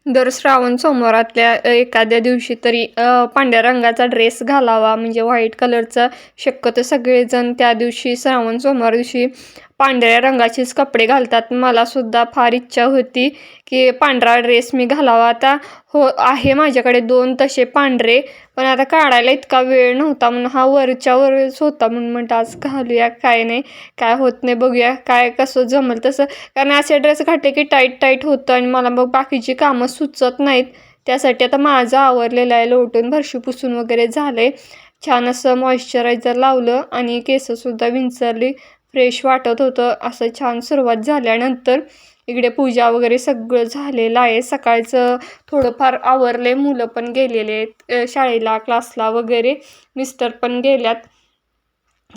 दर श्रावण सोमवारातल्या एखाद्या दिवशी तरी पांढऱ्या रंगाचा ड्रेस घालावा, म्हणजे व्हाईट कलरचा. शक्यतो सगळेजण त्या दिवशी श्रावण सोमवार दिवशी पांढऱ्या रंगाचेच कपडे घालतात. मलासुद्धा फार इच्छा होती की पांढरा ड्रेस मी घालावा. आता आहे माझ्याकडे 2 तसे पांढरे, पण आता काढायला इतका वेळ नव्हता म्हणून हा वरच्या वरच होता, म्हणून म्हणतं आज घालूया. काय नाही, काय होत नाही, बघूया काय कसं जमल तसं. कारण असे ड्रेस घातले की टाईट टाईट होतं आणि मला मग बाकीची कामं सुचत नाहीत. त्यासाठी आता माझं आवरलेलं आहे, लोटून फरशी पुसून वगैरे झाले. छान असं मॉइश्चरायझर लावलं आणि केससुद्धा विंचरली. फ्रेश वाटत होतं. असं छान सुरुवात झाल्यानंतर इकडे पूजा वगैरे सगळं झालेलं आहे. सकाळचं थोडंफार आवरले. मुलं पण गेलेले आहेत शाळेला, क्लासला वगैरे. मिस्टर पण गेल्यात.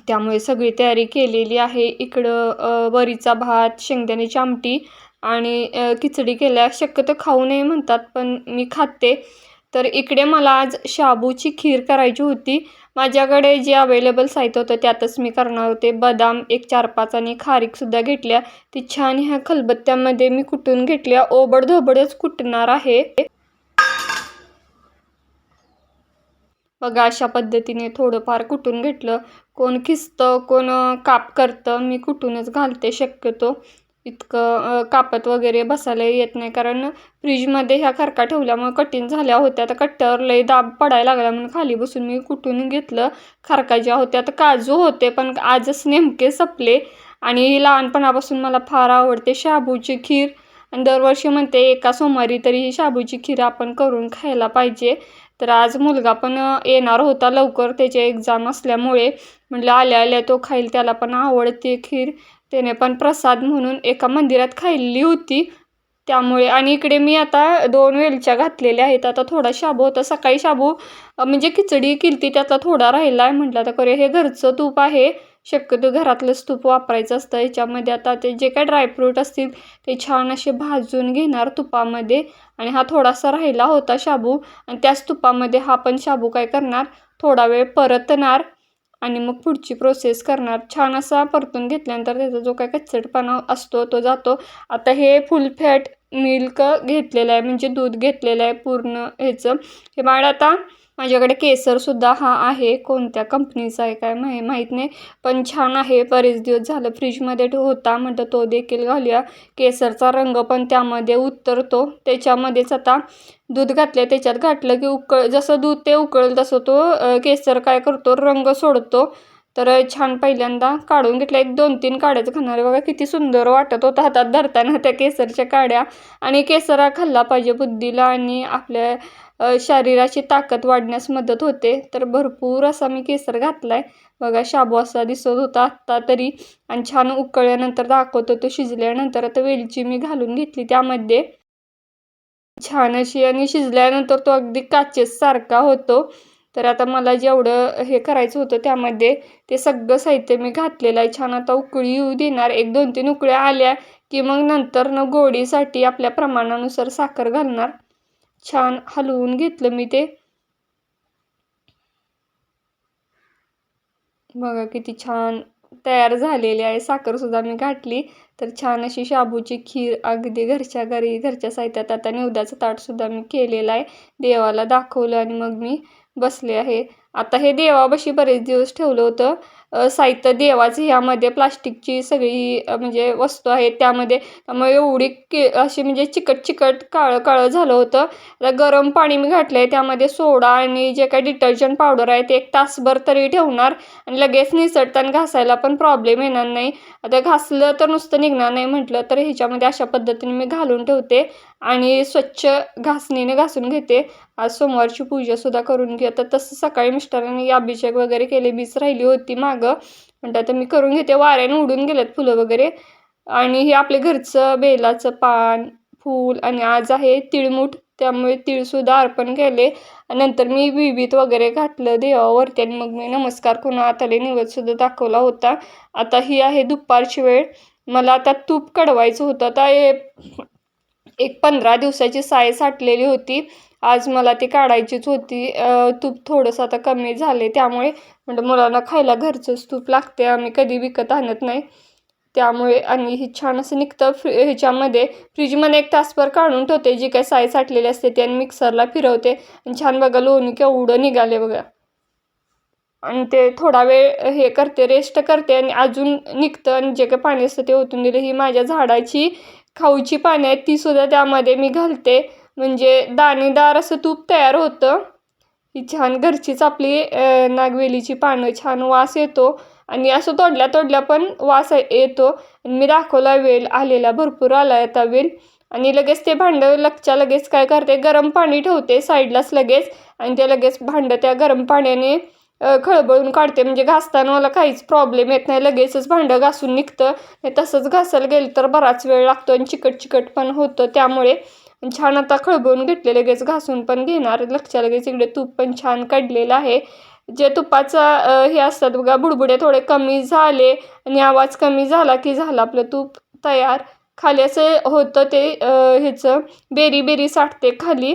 त्यामुळे सगळी तयारी केलेली आहे. इकडं वरीचा भात, शेंगदाण्याची आमटी आणि खिचडी केल्या. शक्यतो खाऊ नये म्हणतात, पण मी खाते. तर इकडे मला आज शाबूची खीर करायची होती. माझ्याकडे जे अवेलेबल साहित्य होतं त्यातच मी करणार होते. बदाम एक 4-5 आणि खारीकसुद्धा घेतल्या. ती छान ह्या खलबत्त्यामध्ये मी कुटून घेतल्या. ओबडधोबडच कुटणार आहे. बघा अशा पद्धतीने थोडंफार कुटून घेतलं. कोण खिसतं, कोण काप करतं. मी कुटूनच घालते शक्यतो. इतकं कापत वगैरे बसायला येत नाही, कारण फ्रीजमध्ये ह्या खरका ठेवल्यामुळे कठीण झाल्या होत्या. तर कट्ट्यावर लई दाब पडायला लागला म्हणून खाली बसून मी कुटून घेतलं. खारका ज्या होत्या तर काजू होते, पण आजच नेमके संपले. आणि लहानपणापासून मला फार आवडते शाबूची खीर आणि दरवर्षी म्हणते एका सोमवारी तरी ही शाबूची खीर आपण करून खायला पाहिजे. तर आज मुलगा पण येणार होता लवकर, त्याची एक्झाम असल्यामुळे. म्हटलं आल्या आल्या तो खाईल, त्याला पण आवडते खीर. त्याने पण प्रसाद म्हणून एका मंदिरात खाल्ली होती. त्यामुळे आणि इकडे मी आता 2 वेलच्या घातलेल्या आहेत. आता थोडा शाबू होता. सकाळी शाबू म्हणजे खिचडी केली त्यातला थोडा राहिला आहे. म्हटलं आता करूया. हे घरचं तूप आहे. शक्यतो घरातलंच तूप वापरायचं असतं. याच्यामध्ये आता ते जे काय ड्रायफ्रूट असतील ते छान असे भाजून घेणार तुपामध्ये. आणि हा थोडासा राहिला होता शाबू आणि त्याच तुपामध्ये हा पण शाबू काय करणार, थोडा वेळ परतणार आणि मग पुढची प्रोसेस करणार. छान असा परतून घेतल्यानंतर त्याचा जो काही कच्चटपणा असतो तो जातो. आता हे फुल फॅट मिल्क घेतलेलं आहे, म्हणजे दूध घेतलेलं आहे पूर्ण ह्याचं. हे बाळ आता माझ्याकडे केसरसुद्धा हा आहे. कोणत्या कंपनीचा आहे काय माहीत नाही, पण छान आहे. बरेच दिवस झालं फ्रीजमध्ये होता, म्हटलं तो देखील घालूया. केसरचा रंग पण त्यामध्ये उतरतो. त्याच्यामध्येच आता दूध घातलं, त्याच्यात घातलं की जसं दूध ते उकळेल तसं तो केसर काय करतो, रंग सोडतो. तर छान पहिल्यांदा काढून घेतल्या. 1-2-3 काड्याच खाणार. बघा किती सुंदर वाटत होतं हातात धरताना त्या केसरच्या काड्या. आणि केसर हा खाल्ला पाहिजे, बुद्धीला आणि आपल्या शरीराची ताकद वाढण्यास मदत होते. तर भरपूर असा मी केसर घातला आहे. बघा शाबू असा दिसत होता आत्ता तरी. आणि छान उकळल्यानंतर दाखवतो तो शिजल्यानंतर. आता वेलची मी घालून घेतली त्यामध्ये छान अशी, आणि शिजल्यानंतर तो अगदी काचेच सारखा होतो. तर आता मला जेवढं हे करायचं होतं त्यामध्ये ते सगळं साहित्य मी घातलेलं आहे. छान आता उकळी येऊ देणार. 1-2-3 उकळ्या आल्या की मग नंतर गोडीसाठी आपल्या प्रमाणानुसार साखर घालणार. छान हलवून घेतलं मी ते. बघा किती छान तयार झालेली आहे. साखरसुद्धा मी घातली. तर छान अशी शाबूची खीर अगदी घरच्या घरी, घरच्या साहित्यात. आता निवदाचं ताटसुद्धा मी केलेलं आहे. देवाला दाखवलं आणि मग मी बसले आहे. आता हे देवापाशी बरेच दिवस ठेवलं होतं साहित्य देवाचं. ह्यामध्ये प्लास्टिकची सगळी म्हणजे वस्तू आहेत त्यामध्ये. त्यामुळे एवढी अशी म्हणजे चिकट चिकट काळं काळं झालं होतं. आता गरम पाणी मी घातलं आहे, त्यामध्ये सोडा आणि जे काही डिटर्जंट पावडर आहे ते 1 तासभर तरी ठेवणार. आणि लगेच निसटताना घासायला पण प्रॉब्लेम येणार नाही. आता घासलं तर नुसतं निघणार नाही म्हटलं तर ह्याच्यामध्ये अशा पद्धतीने मी घालून ठेवते आणि स्वच्छ घासणीने घासून घेते. आज सोमवारची पूजासुद्धा करून घे. तर तसं सकाळी मिस्टरांनी अभिषेक वगैरे केले, बीच राहिली होती मागं. म्हणतात तर मी करून घेते. वाऱ्याने उडून गेलेत फुलं वगैरे. आणि हे आपले घरचं बेलाचं पान, फूल आणि आज आहे तिळमुठ, त्यामुळे तिळसुद्धा अर्पण केले. नंतर मी विभीत वगैरे घातलं देवावरती आणि मग मी नमस्कार करून आतले निवेदसुद्धा दाखवला होता. आता ही आहे दुपारची वेळ. मला आता तूप कढवायचं होतं. आता एक 15 दिवसाची साय साठलेली होती. आज मला ती काढायचीच होती. तूप थोडंसं आता कमी झाले, त्यामुळे म्हणजे मुलांना खायला घरचंच तूप लागते. आम्ही कधी विकत आणत नाही. त्यामुळे आणि हे छान असं निघतं. ह्याच्यामध्ये फ्रीजमध्ये 1 तासभर काढून ठेवते, जी काही साय साठलेली असते ती, आणि मिक्सरला फिरवते आणि छान बघा लोणी केवढं निघाले बघा. आणि ते थोडा वेळ हे करते, रेस्ट करते आणि अजून निघतं आणि जे काही पाणी असतं ते ओतून दिलं. ही माझ्या झाडाची खाऊची पानं आहेत, तीसुद्धा त्यामध्ये मी घालते, म्हणजे दाणेदार असं तूप तयार होतं. ही छान घरचीच आपली नागवेलीची पानं, छान वास येतो आणि असं तोडल्या तोडल्या पण वास येतो. आणि मी दाखवला वेल आलेला, भरपूर आला आहे आता वेल. आणि लगेच ते भांडं लगेच काय करते, गरम पाणी ठेवते साईडलाच लगेच, आणि ते लगेच भांडं त्या गरम पाण्याने खळबळून काढते, म्हणजे घासताना मला काहीच प्रॉब्लेम येत नाही, लगेचच भांडं घासून निघतं. हे तसंच घासायला गेलं तर बराच वेळ लागतो आणि चिकट पण होतं. त्यामुळे छान आता खळबळून घेतले, लगेच घासून पण घेणार. लगेच इकडे तूप पण छान काढलेलं आहे. जे तुपाचा हे असतात बघा, बुडबुडे थोडे कमी झाले आणि आवाज कमी झाला की झालं आपलं तूप तयार. खाली असं होतं ते ह्याचं बेरी बेरी साठते खाली,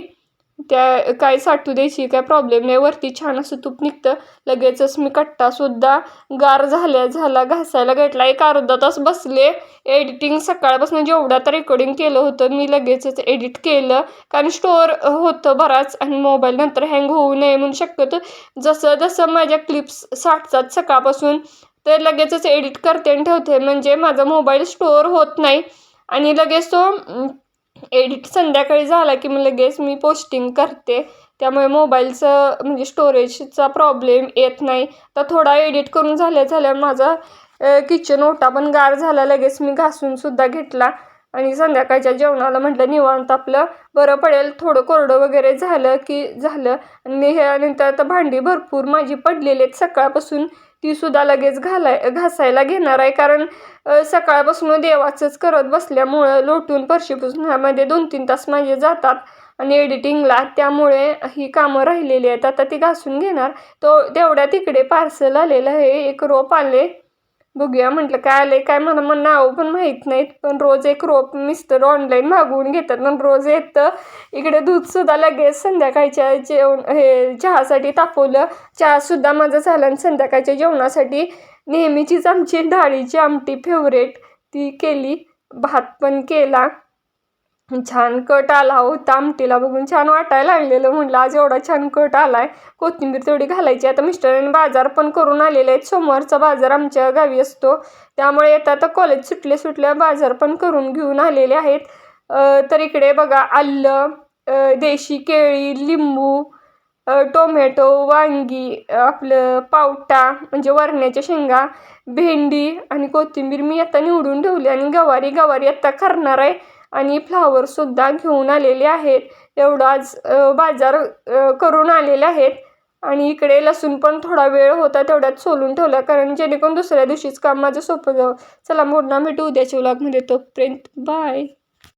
त्या काय साठू द्यायची काय प्रॉब्लेम नाही, वरती छान असं तूप निघतं. लगेचच मी कट्टासुद्धा गार झाला घासायला घेतला. एक अर्धा तास बसले एडिटिंग, सकाळपासून जेवढं आता रेकॉर्डिंग केलं होतं मी लगेचच एडिट केलं, कारण स्टोअर होतं बराच आणि मोबाईल नंतर हँग होऊ नये म्हणून शक्यतो जसं जसं माझ्या क्लिप्स साठतात सकाळपासून ते लगेचच एडिट करते आणि ठेवते, म्हणजे माझा मोबाईल स्टोअर होत नाही. आणि लगेच तो एडिट संध्याकाळी झाला की मग लगेच मी पोस्टिंग करते, त्यामुळे मोबाईलचं म्हणजे स्टोरेजचा प्रॉब्लेम येत नाही. तर थोडा एडिट करून झाल्या माझा किचन ओटा पण गार झाला, लगेच मी घासूनसुद्धा घेतला आणि संध्याकाळच्या जेवणाला म्हटलं निवांत आपलं बरं पडेल, थोडं कोरडं वगैरे झालं की झालं. आणि ह्यानंतर आता भांडी भरपूर माझी पडलेली आहेत सकाळपासून, तीसुद्धा लगेच घासायला घेणार आहे, कारण सकाळपासून देवाचंच करत बसल्यामुळं लोटून फरशी पुसून ह्यामध्ये 2-3 तास माझे जातात आणि एडिटिंगला, त्यामुळे ही कामं राहिलेली आहेत. आता ती घासून घेणार. तेवढ्या तिकडे पार्सल आलेलं आहे, एक रोप आले, बघूया म्हटलं काय आले काय, मला नाव पण माहीत नाहीत, पण रोज एक रोप मिस्टर ऑनलाईन मागवून घेतात पण रोज येतं. इकडे दूधसुद्धा लगेच संध्याकाळच्या हे चहासाठी तापवलं, चहासुद्धा माझं झालं आणि संध्याकाळच्या जेवणासाठी नेहमीचीच आमची डाळीची आमटी फेवरेट ती केली, भात पण केला. छान कट आला होता आमटीला, बघून छान वाटायला लागलेलं, म्हटलं आज एवढा छान कट आलाय. कोथिंबीर तेवढी घालायची. आता मिस्टरांनी बाजार पण करून आलेले आहेत, सोमवारचा बाजार आमच्या गावी असतो, त्यामुळे आता कॉलेज सुटल्या बाजार पण करून घेऊन आलेले आहेत. तर इकडे बघा आलं, देशी केळी, लिंबू, टोमॅटो, वांगी, आपलं पावटा म्हणजे वरण्याच्या शेंगा, भेंडी आणि कोथिंबीर मी आता निवडून ठेवली, आणि गवारी आता करणार आहे, आणि फ्लावरसुद्धा घेऊन आलेले आहेत. एवढं आज बाजार करून आलेले आहेत. आणि इकडे लसूण पण थोडा वेळ होता तेवढ्यात सोलून ठेवला, कारण जेणेकरून दुसऱ्या दिवशीच काम माझं सोपं जावं. चला पुन्हा भेटू उद्याच्या व्लॉगमध्ये, तोपर्यंत बाय.